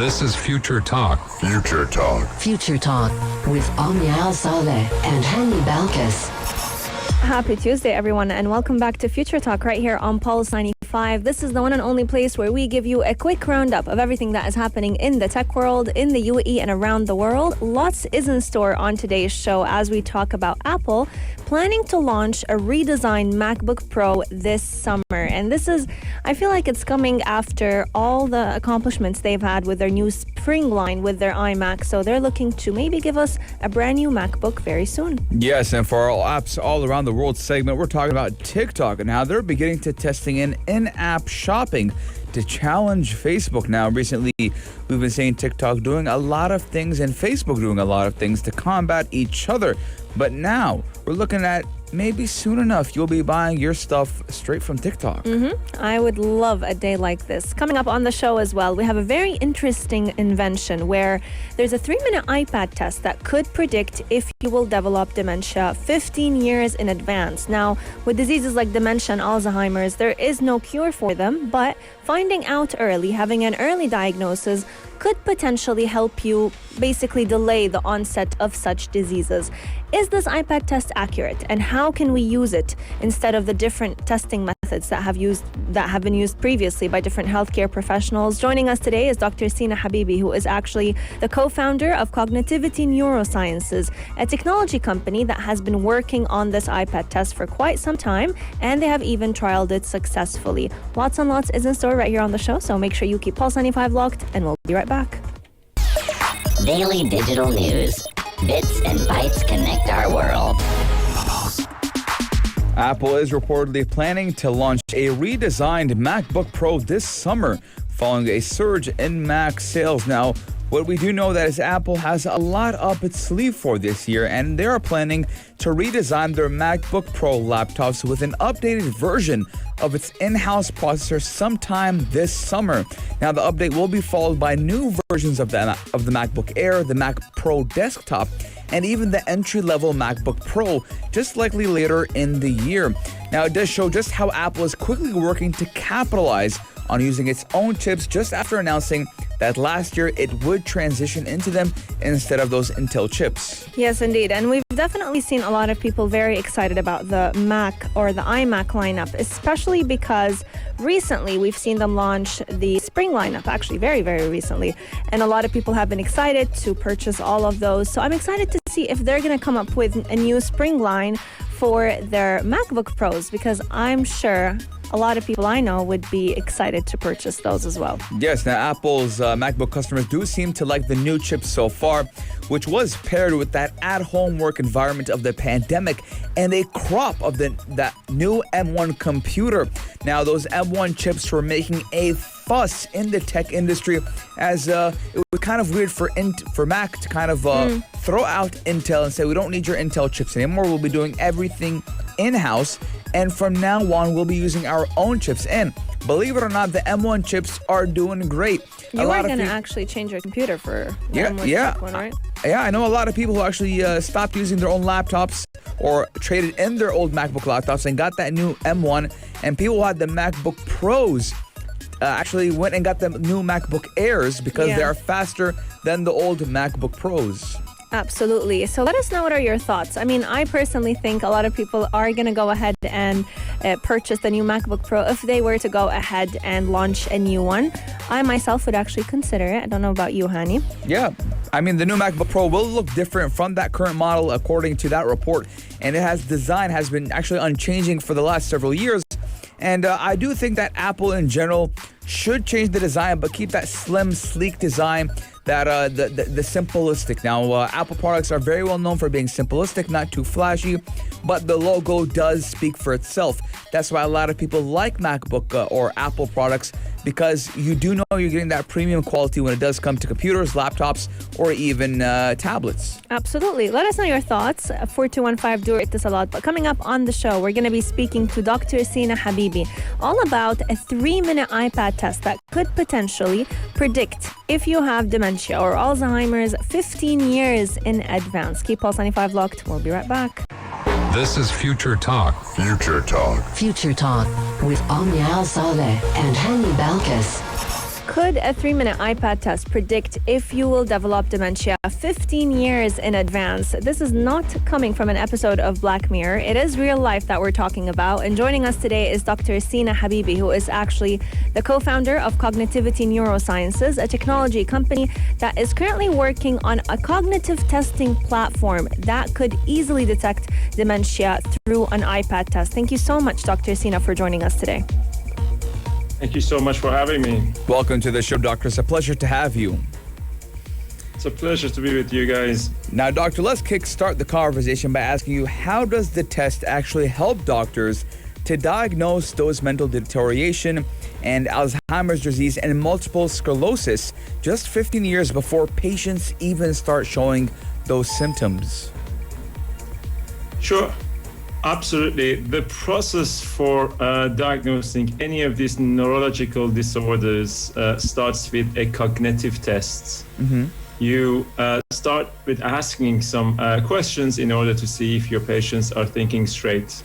This is Future Talk. Future Talk. Future Talk with Omnia Al Saleh and Hani Balkis. Happy Tuesday, everyone, and welcome back to Future Talk right here on Pulse 95. This is the one and only place where we give you a quick roundup of everything that is happening in the tech world, in the UAE, and around the world. Lots is in store on today's show as we talk about Apple planning to launch a redesigned MacBook Pro this summer. And this is, I feel like it's coming after all the accomplishments they've had with their new spring line with their iMac. So they're looking to maybe give us a brand new MacBook very soon. Yes, and for our apps all around the world segment, we're talking about TikTok and how they're beginning to testing in-app shopping to challenge Facebook. Now, recently, we've been seeing TikTok doing a lot of things and Facebook doing a lot of things to combat each other. But now, we're looking at maybe soon enough, you'll be buying your stuff straight from TikTok. I would love a day like this. Coming up on the show as well, we have a very interesting invention where there's a 3-minute iPad test that could predict if you will develop dementia 15 years in advance. Now, with diseases like dementia and Alzheimer's, there is no cure for them, but finding out early, having an early diagnosis, could potentially help you basically delay the onset of such diseases. Is this iPad test accurate, and how can we use it instead of the different testing methods that have been used previously by different healthcare professionals? Joining us today is Dr Sina Habibi, who is actually the co-founder of Cognitivity Neurosciences, a technology company that has been working on this iPad test for quite some time, and they have even trialed it successfully. Lots and lots is in store right here on the show, so make sure you keep Pulse 95 locked, and we'll be right back. Daily digital news. Bits and bytes connect our world. Apple is reportedly planning to launch a redesigned MacBook Pro this summer, following a surge in Mac sales. Now, what we do know that is Apple has a lot up its sleeve for this year, and they are planning to redesign their MacBook Pro laptops with an updated version of its in-house processor sometime this summer. Now, the update will be followed by new versions of the MacBook Air, the Mac Pro desktop, and even the entry-level MacBook Pro, just likely later in the year. Now, it does show just how Apple is quickly working to capitalize on using its own chips just after announcing that last year it would transition into them instead of those Intel chips. Yes, indeed. And we've definitely seen a lot of people very excited about the Mac or the iMac lineup, especially because recently we've seen them launch the spring lineup, actually very, very recently. And a lot of people have been excited to purchase all of those. So I'm excited to see if they're going to come up with a new spring line for their MacBook Pros, because I'm sure a lot of people I know would be excited to purchase those as well. Yes, now Apple's MacBook customers do seem to like the new chip so far, which was paired with that at-home work environment of the pandemic and a crop of that new M1 computer. Now, those M1 chips were making a fuss in the tech industry, as it was kind of weird for Mac to kind of throw out Intel and say, we don't need your Intel chips anymore. We'll be doing everything in-house, and from now on, we'll be using our own chips. And believe it or not, the M1 chips are doing great. You are going to actually change your computer for the M1 chip one, right? Yeah, I know a lot of people who actually stopped using their own laptops or traded in their old MacBook laptops and got that new M1. And people who had the MacBook Pros actually went and got the new MacBook Airs because they are faster than the old MacBook Pros. Absolutely. So let us know, what are your thoughts? I mean, I personally think a lot of people are going to go ahead and purchase the new MacBook Pro if they were to go ahead and launch a new one. I myself would actually consider it. I don't know about you, Hani. Yeah. I mean, the new MacBook Pro will look different from that current model, according to that report. And design has been actually unchanging for the last several years. And I do think that Apple in general should change the design, but keep that slim, sleek design, that the simplistic. Now, Apple products are very well known for being simplistic, not too flashy, but the logo does speak for itself. That's why a lot of people like MacBook or Apple products, because you do know you're getting that premium quality when it does come to computers, laptops, or even tablets. Absolutely. Let us know your thoughts. 4215, do rate this a lot. But coming up on the show, we're going to be speaking to Dr Sina Habibi all about a 3-minute iPad test that could potentially predict if you have dementia or Alzheimer's 15 years in advance. Keep Pulse 95 locked. We'll be right back. This is Future Talk. Future Talk. Future Talk with Omnia Al Saleh and Hani Balkis. Could a 3-minute iPad test predict if you will develop dementia 15 years in advance? This is not coming from an episode of Black Mirror. It is real life that we're talking about. And joining us today is Dr. Sina Habibi, who is actually the co-founder of Cognitivity Neurosciences, a technology company that is currently working on a cognitive testing platform that could easily detect dementia through an iPad test. Thank you so much, Dr. Sina, for joining us today. Thank you so much for having me. Welcome to the show, Doctor. It's a pleasure to have you. It's a pleasure to be with you guys. Now, Doctor, let's kickstart the conversation by asking you, how does the test actually help doctors to diagnose those mental deterioration and Alzheimer's disease and multiple sclerosis just 15 years before patients even start showing those symptoms? Sure. Absolutely. The process for diagnosing any of these neurological disorders starts with a cognitive test. Mm-hmm. You start with asking some questions in order to see if your patients are thinking straight.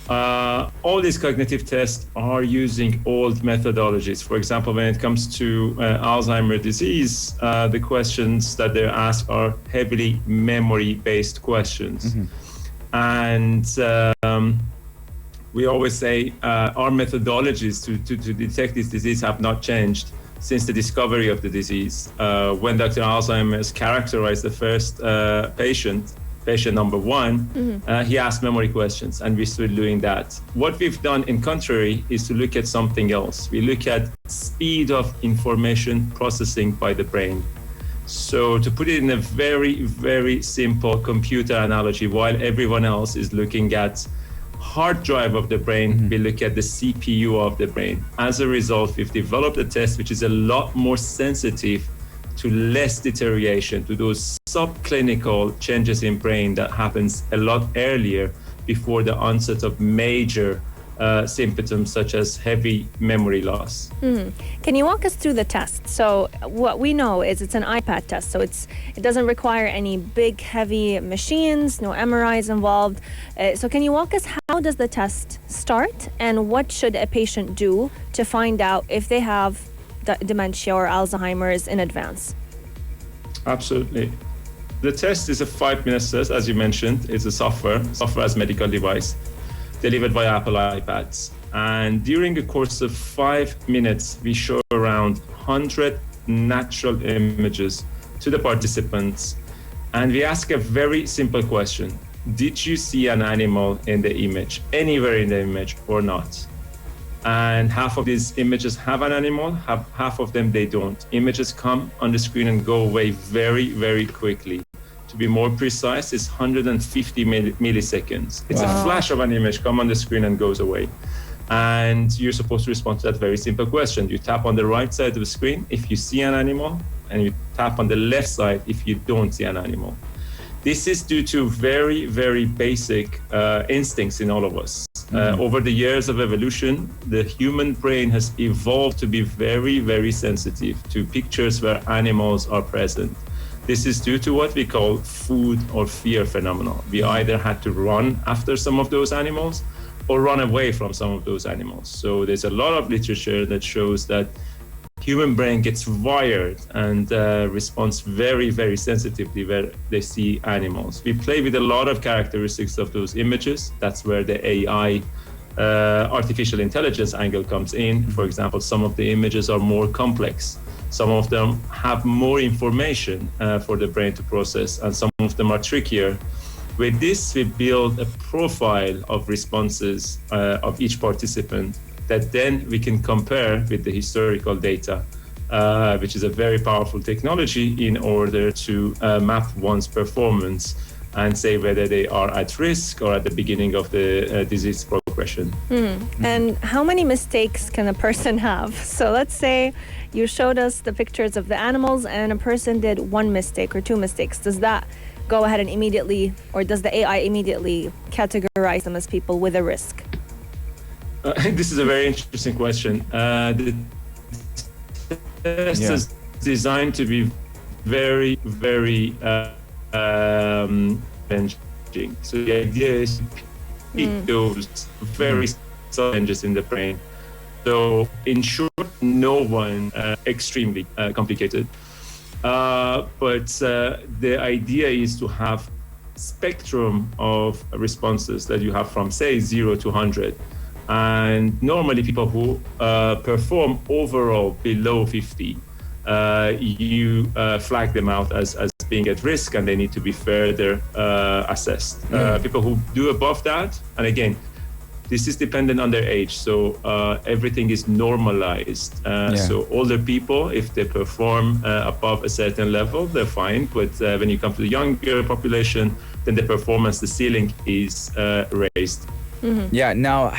All these cognitive tests are using old methodologies. For example, when it comes to Alzheimer's disease, the questions that they ask are heavily memory-based questions. Mm-hmm. And we always say our methodologies to detect this disease have not changed since the discovery of the disease. When Dr. Alzheimer characterized the first patient number one, mm-hmm. He asked memory questions, and we're still doing that. What we've done in contrary is to look at something else. We look at speed of information processing by the brain. So to put it in a very, very simple computer analogy, while everyone else is looking at hard drive of the brain, mm-hmm. we look at the CPU of the brain. As a result, we've developed a test which is a lot more sensitive to less deterioration, to those subclinical changes in brain that happens a lot earlier before the onset of major symptoms such as heavy memory loss. Mm-hmm. Can you walk us through the test? So what we know is it's an iPad test, so it doesn't require any big, heavy machines, no MRIs involved. So can you walk us, how does the test start, and what should a patient do to find out if they have dementia or Alzheimer's in advance? Absolutely. The test is a 5-minute test, as you mentioned. It's a software as medical device, delivered by Apple iPads. And during the course of 5 minutes, we show around 100 natural images to the participants. And we ask a very simple question. Did you see an animal in the image, anywhere in the image or not? And half of these images have an animal, half of them they don't. Images come on the screen and go away very, very quickly. To be more precise, it's 150 milliseconds. It's a flash of an image come on the screen and goes away. And you're supposed to respond to that very simple question. You tap on the right side of the screen if you see an animal, and you tap on the left side if you don't see an animal. This is due to very, very basic instincts in all of us. Over the years of evolution, the human brain has evolved to be very, very sensitive to pictures where animals are present. This is due to what we call food or fear phenomenon. We either had to run after some of those animals or run away from some of those animals. So there's a lot of literature that shows that human brain gets wired and responds very, very sensitively where they see animals. We play with a lot of characteristics of those images. That's where the AI, artificial intelligence angle comes in. For example, some of the images are more complex. Some of them have more information for the brain to process, and some of them are trickier. With this, we build a profile of responses of each participant that then we can compare with the historical data, which is a very powerful technology in order to map one's performance and say whether they are at risk or at the beginning of the disease progression. And how many mistakes can a person have? So let's say you showed us the pictures of the animals and a person did 1 mistake or 2 mistakes. Does that go ahead and immediately, or does the AI immediately categorize them as people with a risk? This is a very interesting question. The test is designed to be very, very challenging. So the idea is to pick those very subtle changes in the brain So in short, no one extremely complicated. But the idea is to have spectrum of responses that you have from, say, 0 to 100. And normally people who perform overall below 50, you flag them out as being at risk, and they need to be further assessed. People who do above that, and again, this is dependent on their age, so everything is normalized. So older people, if they perform above a certain level, they're fine. But when you come to the younger population, then the performance, the ceiling is raised. Yeah, now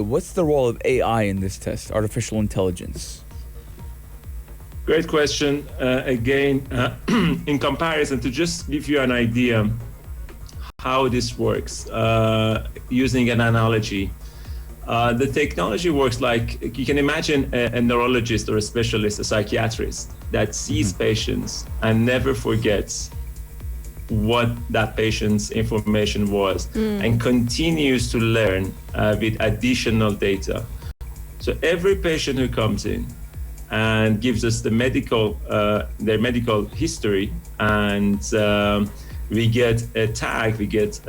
what's the role of AI in this test, artificial intelligence? Great question. Again, in comparison, to just give you an idea how this works, using an analogy, the technology works like, you can imagine a neurologist or a specialist, a psychiatrist that sees patients and never forgets what that patient's information was and continues to learn with additional data. So every patient who comes in and gives us their medical history, and we get a tag, we get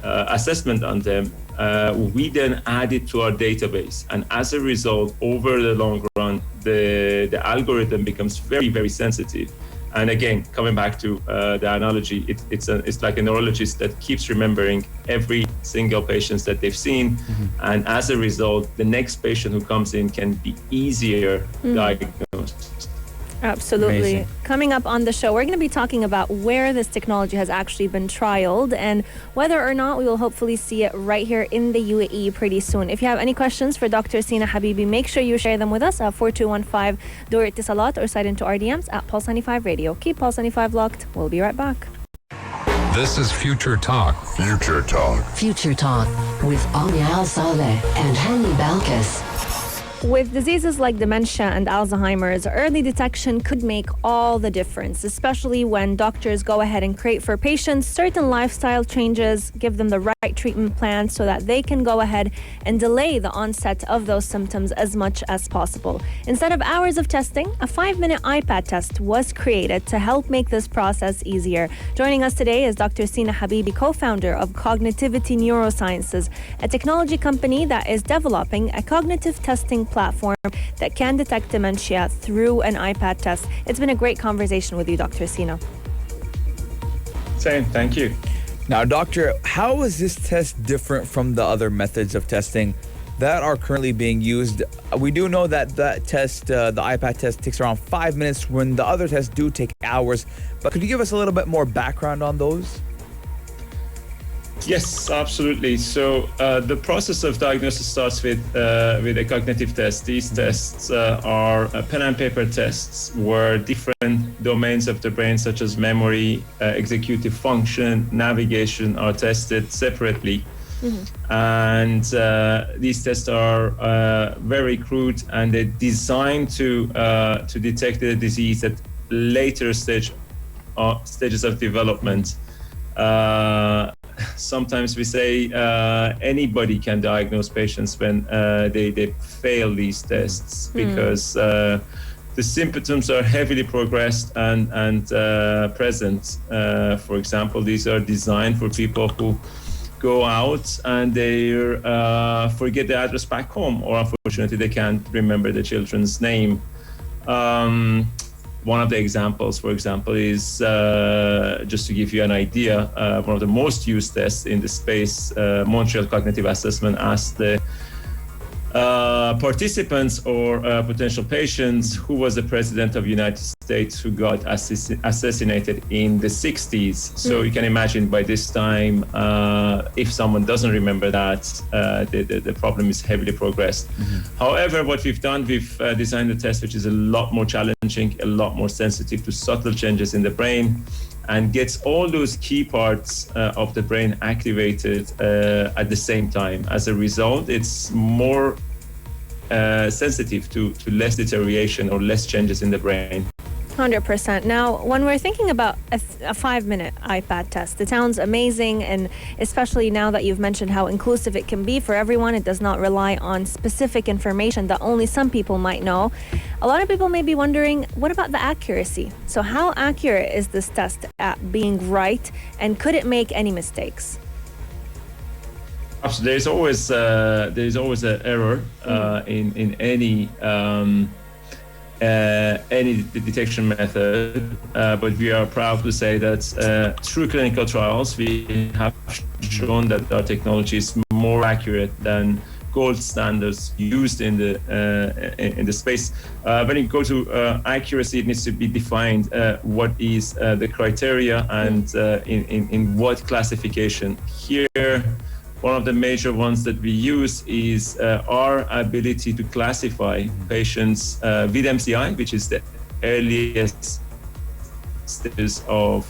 assessment on them. We then add it to our database, and as a result, over the long run, the algorithm becomes very, very sensitive. And again, coming back to the analogy, it's like a neurologist that keeps remembering every single patient that they've seen, and as a result, the next patient who comes in can be easier diagnosed. Absolutely. Amazing. Coming up on the show, we're going to be talking about where this technology has actually been trialed and whether or not we will hopefully see it right here in the UAE pretty soon. If you have any questions for Dr. Sina Habibi, make sure you share them with us at 4215 Dur Ittisalat or slide into our DMs at Pulse 95 Radio. Keep Pulse 95 locked. We'll be right back. This is Future Talk. Future Talk. Future Talk with Alia Al Saleh and Hani Balkis. With diseases like dementia and Alzheimer's, early detection could make all the difference, especially when doctors go ahead and create for patients certain lifestyle changes, give them the right treatment plan so that they can go ahead and delay the onset of those symptoms as much as possible. Instead of hours of testing, a 5-minute iPad test was created to help make this process easier. Joining us today is Dr. Sina Habibi, co-founder of Cognetivity Neurosciences, a technology company that is developing a cognitive testing platform that can detect dementia through an iPad test. It's been a great conversation with you, Dr. Sina. Same, thank you. Now, doctor, how is this test different from the other methods of testing that are currently being used? We do know that test, the iPad test, takes around 5 minutes when the other tests do take hours. But could you give us a little bit more background on those? Yes, absolutely. So the process of diagnosis starts with a cognitive test. These tests are pen and paper tests where different domains of the brain, such as memory, executive function, navigation, are tested separately. And these tests are very crude, and they're designed to detect the disease at later stages of development. Sometimes we say anybody can diagnose patients when they fail these tests because the symptoms are heavily progressed and present. For example, these are designed for people who go out and they forget the address back home, or unfortunately they can't remember the children's name. One of the examples, for example, is just to give you an idea, one of the most used tests in the space, Montreal Cognitive Assessment, asked the participants or potential patients who was the president of the United States who got assassinated in the 60s. So you can imagine by this time, if someone doesn't remember that, the problem is heavily progressed. However, what we've done, we've designed a test which is a lot more challenging, a lot more sensitive to subtle changes in the brain, and gets all those key parts of the brain activated at the same time. As a result, it's more sensitive to less deterioration or less changes in the brain. 100%. Now, when we're thinking about a 5-minute iPad test, it sounds amazing, and especially now that you've mentioned how inclusive it can be for everyone, it does not rely on specific information that only some people might know. A lot of people may be wondering, what about the accuracy? So how accurate is this test at being right, and could it make any mistakes? Absolutely. There's always an error in any detection method, but we are proud to say that through clinical trials, we have shown that our technology is more accurate than gold standards used in the space. When you go to accuracy, it needs to be defined what is the criteria and in what classification. Here, one of the major ones that we use is our ability to classify patients with MCI, which is the earliest stages of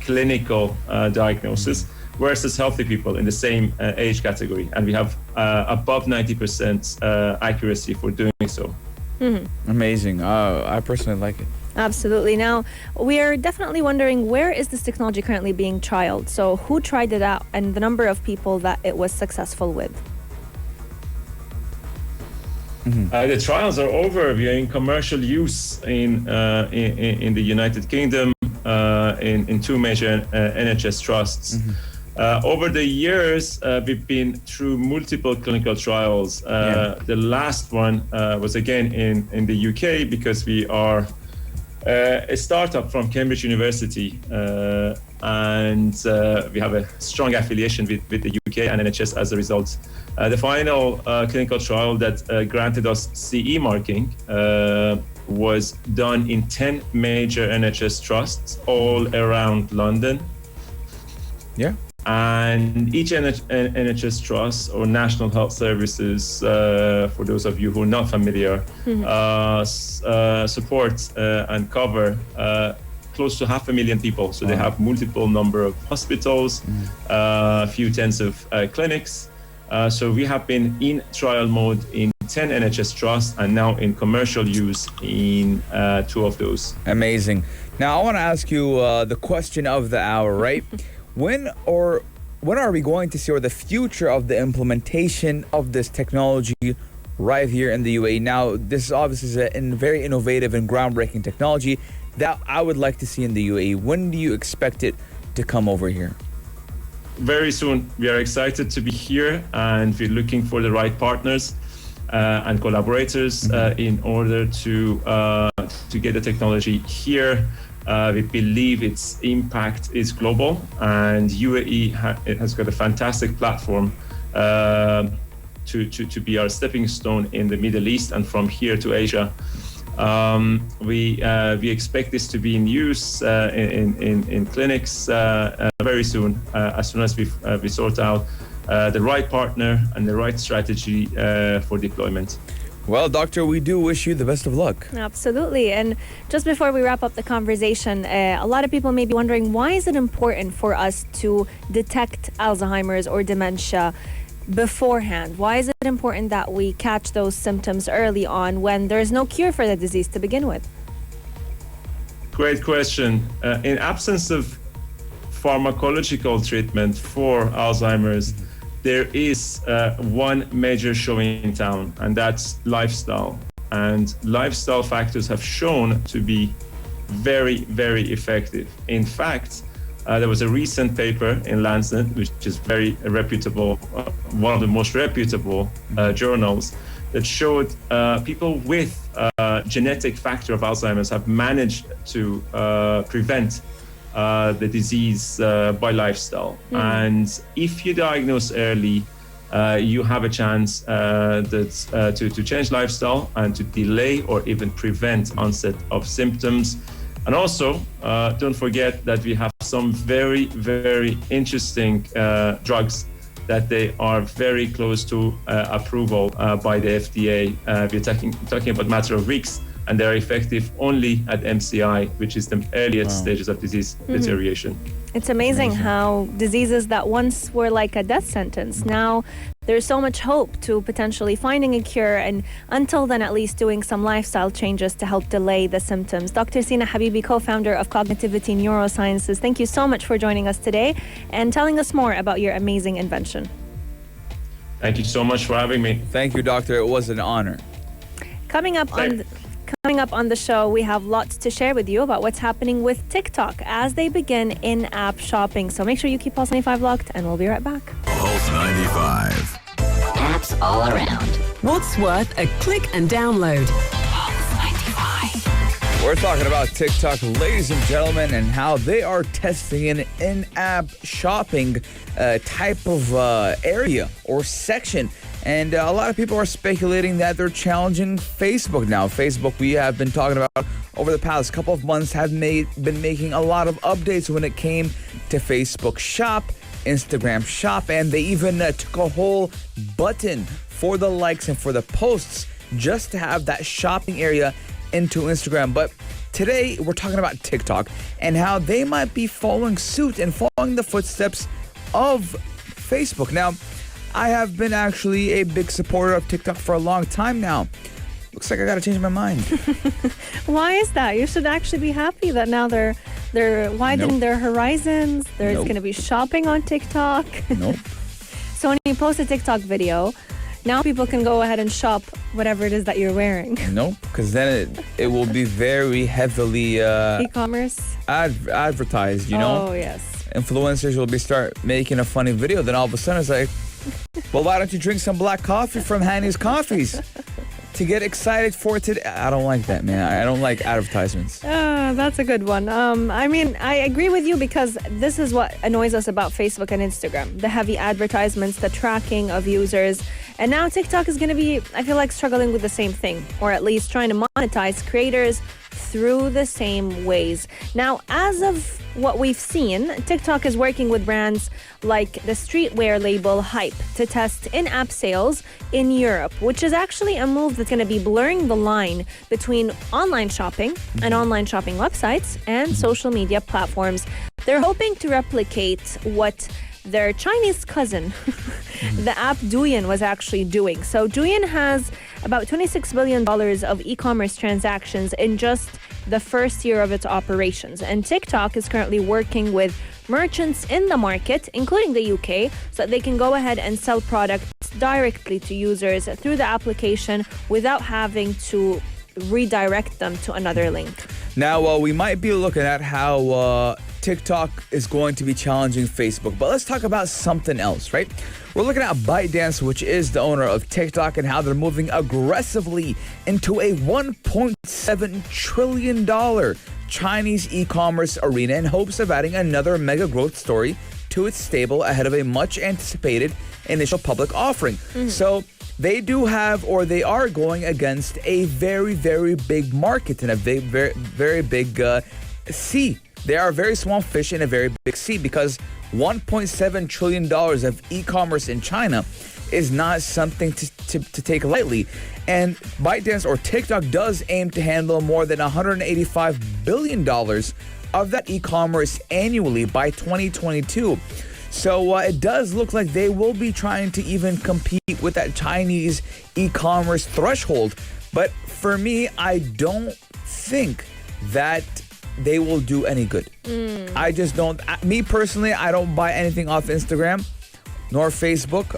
clinical diagnosis, versus healthy people in the same age category. And we have above 90% accuracy for doing so. Amazing. I personally like it. Absolutely. Now, we are definitely wondering, where is this technology currently being trialed? So who tried it out, and the number of people that it was successful with? The trials are over. We are in commercial use in the United Kingdom, in 2 major NHS trusts. Over the years, we've been through multiple clinical trials. The last one was again in the UK, because we are a startup from Cambridge University, and we have a strong affiliation with the UK and NHS as a result. The final clinical trial that granted us CE marking was done in 10 major NHS trusts all around London. Yeah. And each NHS trust or National Health Services, for those of you who are not familiar, support and cover close to 500,000 people. So they have multiple number of hospitals, a few tens of clinics. So we have been in trial mode in 10 NHS trusts and now in commercial use in 2 of those. Amazing. Now, I want to ask you the question of the hour, right? When are we going to see, or the future of the implementation of this technology right here in the UAE? Now, this is obviously a very innovative and groundbreaking technology that I would like to see in the UAE. When do you expect it to come over here? Very soon. We are excited to be here, and we're looking for the right partners and collaborators in order to get the technology here. We believe its impact is global, and UAE has got a fantastic platform to be our stepping stone in the Middle East, and from here to Asia. We expect this to be in use in clinics very soon, as soon as we sort out the right partner and the right strategy for deployment. Well, Doctor, we do wish you the best of luck. Absolutely. And just before we wrap up the conversation, a lot of people may be wondering, why is it important for us to detect Alzheimer's or dementia beforehand? Why is it important that we catch those symptoms early on when there is no cure for the disease to begin with? Great question. In absence of pharmacological treatment for Alzheimer's, there is one major show in town, and that's lifestyle. And lifestyle factors have shown to be very, very effective. In fact, there was a recent paper in Lancet, which is very reputable, one of the most reputable journals, that showed people with genetic factor of Alzheimer's have managed to prevent the disease by lifestyle. And if you diagnose early, you have a chance to change lifestyle and to delay or even prevent onset of symptoms. And also, don't forget that we have some very, very interesting drugs that they are very close to approval by the FDA. We're talking about a matter of weeks, and they're effective only at MCI, which is the earliest stages of disease deterioration. It's amazing how diseases that once were like a death sentence, now there's so much hope to potentially finding a cure, and until then, at least doing some lifestyle changes to help delay the symptoms. Dr. Sina Habibi, co-founder of Cognitivity Neurosciences, thank you so much for joining us today and telling us more about your amazing invention. Thank you so much for having me. Thank you, doctor. It was an honor. Coming up on the show, we have lots to share with you about what's happening with TikTok as they begin in-app shopping. So make sure you keep Pulse 95 locked, and we'll be right back. Pulse 95. Apps all around. What's worth a click and download? We're talking about TikTok, ladies and gentlemen, and how they are testing an in-app shopping type of area or section. And a lot of people are speculating that they're challenging Facebook now. Facebook, we have been talking about over the past couple of months, have been making a lot of updates when it came to Facebook Shop, Instagram Shop, and they even took a whole button for the likes and for the posts just to have that shopping area into Instagram. But today we're talking about TikTok and how they might be following suit and following the footsteps of Facebook. Now, I have been actually a big supporter of TikTok for a long time now. Looks like I gotta change my mind. Why is that? You should actually be happy that now they're widening their horizons. There's going to be shopping on TikTok. Nope. So when you post a TikTok video, now people can go ahead and shop whatever it is that you're wearing. Nope, because then it will be very heavily E-commerce? advertised, you know? Oh, yes. Influencers will start making a funny video, then all of a sudden it's like, well, why don't you drink some black coffee from Hanny's Coffees to get excited for today? I don't like that, man. I don't like advertisements. That's a good one. I mean, I agree with you because this is what annoys us about Facebook and Instagram. The heavy advertisements, the tracking of users. And now TikTok is going to be, I feel like, struggling with the same thing, or at least trying to monetize creators through the same ways. Now, as of what we've seen, TikTok is working with brands like the streetwear label Hype to test in-app sales in Europe, which is actually a move that's going to be blurring the line between online shopping and online shopping websites and social media platforms. They're hoping to replicate what their Chinese cousin, the app Douyin, was actually doing. So Douyin has about $26 billion of e-commerce transactions in just the first year of its operations. And TikTok is currently working with merchants in the market, including the UK, so that they can go ahead and sell products directly to users through the application without having to redirect them to another link. Now, we might be looking at how TikTok is going to be challenging Facebook, but let's talk about something else, right? We're looking at ByteDance, which is the owner of TikTok, and how they're moving aggressively into a $1.7 trillion Chinese e-commerce arena in hopes of adding another mega growth story to its stable ahead of a much anticipated initial public offering. So they do have, or they are going against a very, very big market and a very, very, very big sea. They are a very small fish in a very big sea, because $1.7 trillion of e-commerce in China is not something to take lightly. And ByteDance, or TikTok, does aim to handle more than $185 billion of that e-commerce annually by 2022. So it does look like they will be trying to even compete with that Chinese e-commerce threshold. But for me, I don't think that they will do any good. I just don't. Me personally, I don't buy anything off Instagram nor Facebook.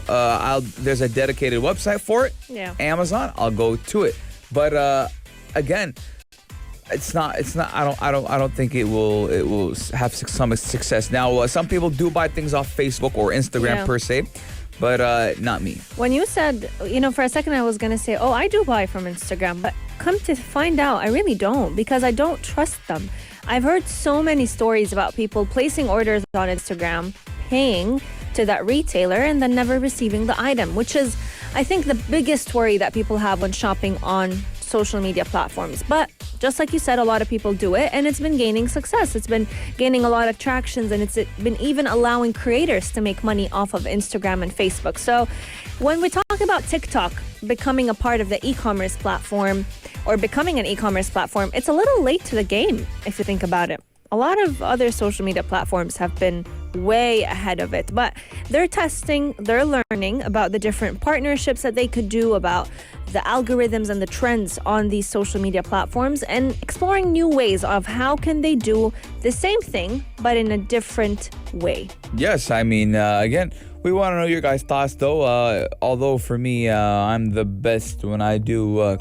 There's a dedicated website for it. Yeah. Amazon, I'll go to it. But again, it's not. I don't think it will have some success. Now, some people do buy things off Facebook or Instagram per se, but not me. When you said, for a second I was going to say, oh, I do buy from Instagram, but come to find out, I really don't, because I don't trust them. I've heard so many stories about people placing orders on Instagram, paying to that retailer, and then never receiving the item, which is, I think, the biggest worry that people have when shopping on social media platforms. But just like you said, a lot of people do it, and it's been gaining success. It's been gaining a lot of tractions, and it's been even allowing creators to make money off of Instagram and Facebook. So when we talk about TikTok becoming a part of the e-commerce platform, or becoming an e-commerce platform, it's a little late to the game if you think about it. A lot of other social media platforms have been way ahead of it. But they're testing, they're learning about the different partnerships that they could do, about the algorithms and the trends on these social media platforms, and exploring new ways of how can they do the same thing but in a different way. Yes, I mean, again, we want to know your guys' thoughts, though. Although for me, I'm the best when I do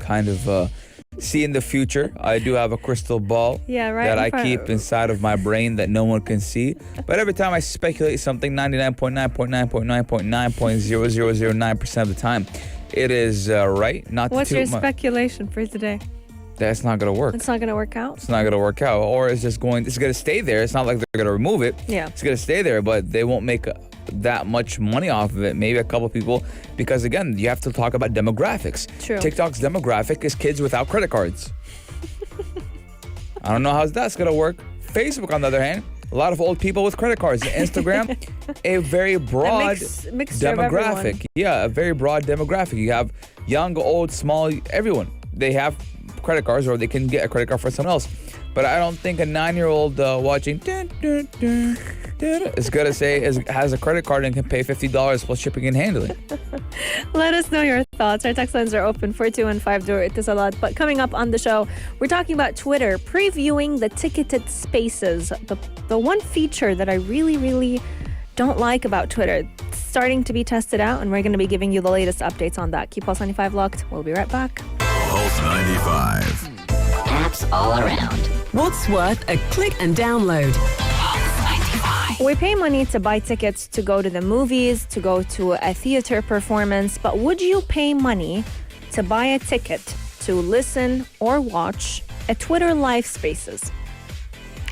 see in the future. I do have a crystal ball that I keep inside of my brain that no one can see. But every time I speculate something, 99.9.9.9.9.0009% of the time, it is right. What's your speculation for today? That's not going to work. It's not going to work out? It's not going to work out. Or it's going to stay there. It's not like they're going to remove it. Yeah. It's going to stay there, but they won't make that much money off of it. Maybe a couple people, because again, you have to talk about demographics. True. TikTok's demographic is kids without credit cards. I don't know how that's going to work. Facebook, on the other hand, a lot of old people with credit cards. Instagram, a very broad demographic. Yeah, a very broad demographic. You have young, old, small, everyone. They have credit cards, or they can get a credit card for someone else. But I don't think a 9-year-old watching is going to say has a credit card and can pay $50 plus shipping and handling. Let us know your thoughts. Our text lines are open 4215 It's a lot. But coming up on the show, we're talking about Twitter previewing the ticketed spaces. The one feature that I really, really don't like about Twitter. It's starting to be tested out, and we're going to be giving you the latest updates on that. Keep Pulse 95 locked. We'll be right back. Pulse 95. Apps all around. What's worth a click and download? We pay money to buy tickets to go to the movies, to go to a theater performance, but would you pay money to buy a ticket to listen or watch a Twitter live spaces?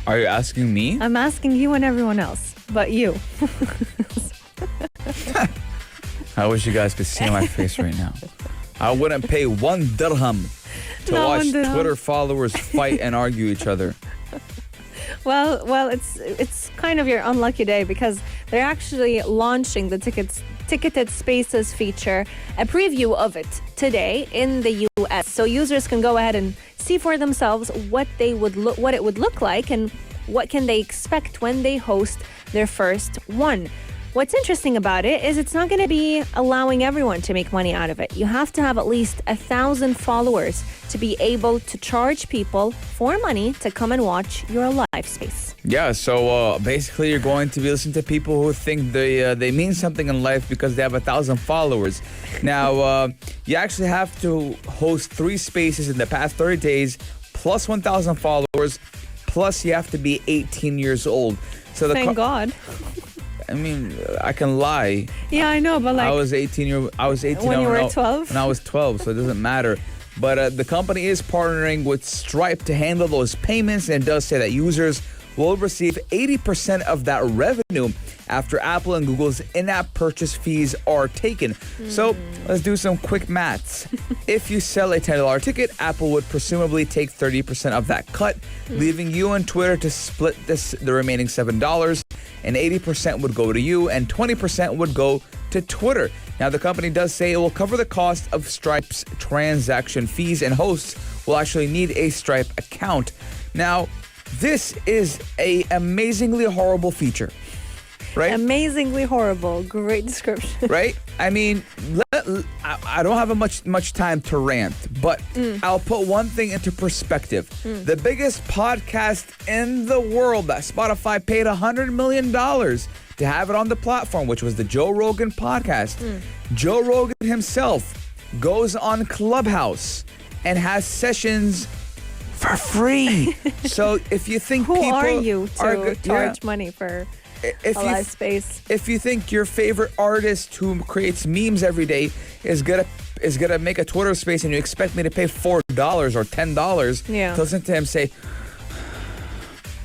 Are you asking me? I'm asking you and everyone else, but you. I wish you guys could see my face right now. I wouldn't pay 1 dirham to watch Twitter followers fight and argue each other. Well, it's kind of your unlucky day, because they're actually launching the ticketed spaces feature, a preview of it today in the US. So users can go ahead and see for themselves what it would look like, and what can they expect when they host their first one. What's interesting about it is it's not going to be allowing everyone to make money out of it. You have to have at least 1,000 followers to be able to charge people for money to come and watch your live space. Yeah, so basically you're going to be listening to people who think they mean something in life because they have 1,000 followers. Now, you actually have to host 3 spaces in the past 30 days, plus 1,000 followers, plus you have to be 18 years old. So Thank God. I mean, I can lie. Yeah, I know, but like I was 18 when you were 12. When I was 12, so it doesn't matter. But the company is partnering with Stripe to handle those payments, and it does say that users will receive 80% of that revenue after Apple and Google's in-app purchase fees are taken. So let's do some quick maths. If you sell a $10 ticket, Apple would presumably take 30% of that cut, leaving you and Twitter to split the remaining $7, and 80% would go to you and 20% would go to Twitter. Now, the company does say it will cover the cost of Stripe's transaction fees, and hosts will actually need a Stripe account. Now, this is a amazingly horrible feature, right? Amazingly horrible. Great description. Right? I mean, I don't have much time to rant, but I'll put one thing into perspective. The biggest podcast in the world that Spotify paid $100 million to have it on the platform, which was the Joe Rogan podcast. Joe Rogan himself goes on Clubhouse and has sessions for free. So if you think Who people are you to charge yeah. money for if a live space? If you think your favorite artist who creates memes every day is gonna make a Twitter space, and you expect me to pay $4 or $10 to listen to him say,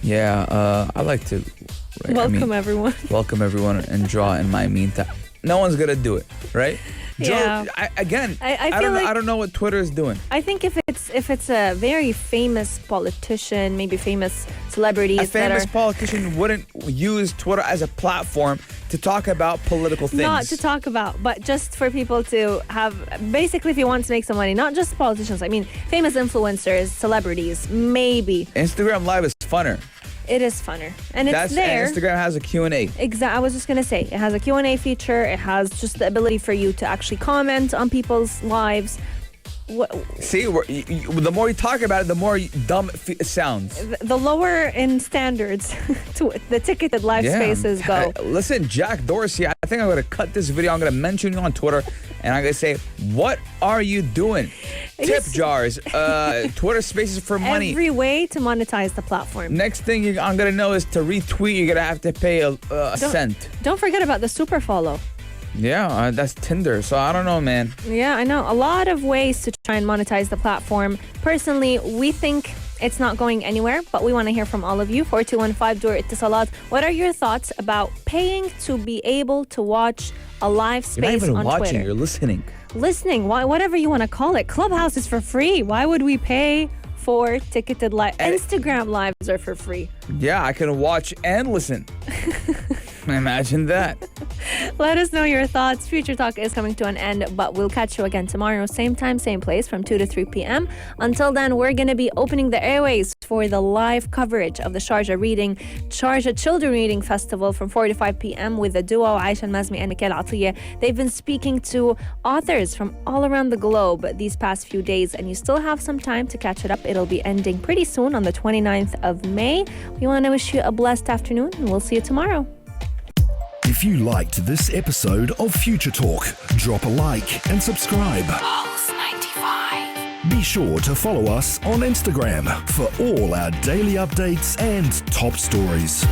I like to welcome everyone and draw in my mean time. No one's gonna do it, right? Yeah. I don't know what Twitter is doing. I think if it's a very famous politician, maybe famous celebrities, a famous politician wouldn't use Twitter as a platform to talk about political things. Not to talk about, but just for people to have, basically, if you want to make some money, not just politicians. I mean, famous influencers, celebrities, maybe. Instagram Live is funner. It is funner. And And it's there. Instagram has a Q&A. I was just going to say, it has a Q&A feature. It has just the ability for you to actually comment on people's lives. See, the more you talk about it, the more dumb it sounds. The lower in standards to the ticketed live spaces go. Listen, Jack Dorsey, I think I'm going to cut this video. I'm going to mention you on Twitter, and I'm going to say, what are you doing? Tip jars, Twitter spaces for money. Every way to monetize the platform. Next thing I'm going to know is to retweet, you're going to have to pay a cent. Don't forget about the super follow. Yeah, that's Tinder. So I don't know, man. Yeah, I know. A lot of ways to try and monetize the platform. Personally, we think it's not going anywhere, but we want to hear from all of you. 4215 Dur Ittisalat. What are your thoughts about paying to be able to watch a live space on Twitter? You're not even watching, you're listening. Listening, whatever you want to call it. Clubhouse is for free. Why would we pay for ticketed live? Instagram lives are for free. Yeah, I can watch and listen. Imagine that. Let us know your thoughts. Future Talk is coming to an end, but we'll catch you again tomorrow, same time, same place, from 2 to 3 p.m. Until then, we're going to be opening the airways for the live coverage of the Sharjah Children Reading Festival from 4 to 5 p.m. with the duo Aisha Mazmi and Nikhil Atiyah. They've been speaking to authors from all around the globe these past few days, and you still have some time to catch it up. It'll be ending pretty soon on the 29th of May. We want to wish you a blessed afternoon, and we'll see you tomorrow. If you liked this episode of Future Talk, drop a like and subscribe. Pulse 95. Be sure to follow us on Instagram for all our daily updates and top stories.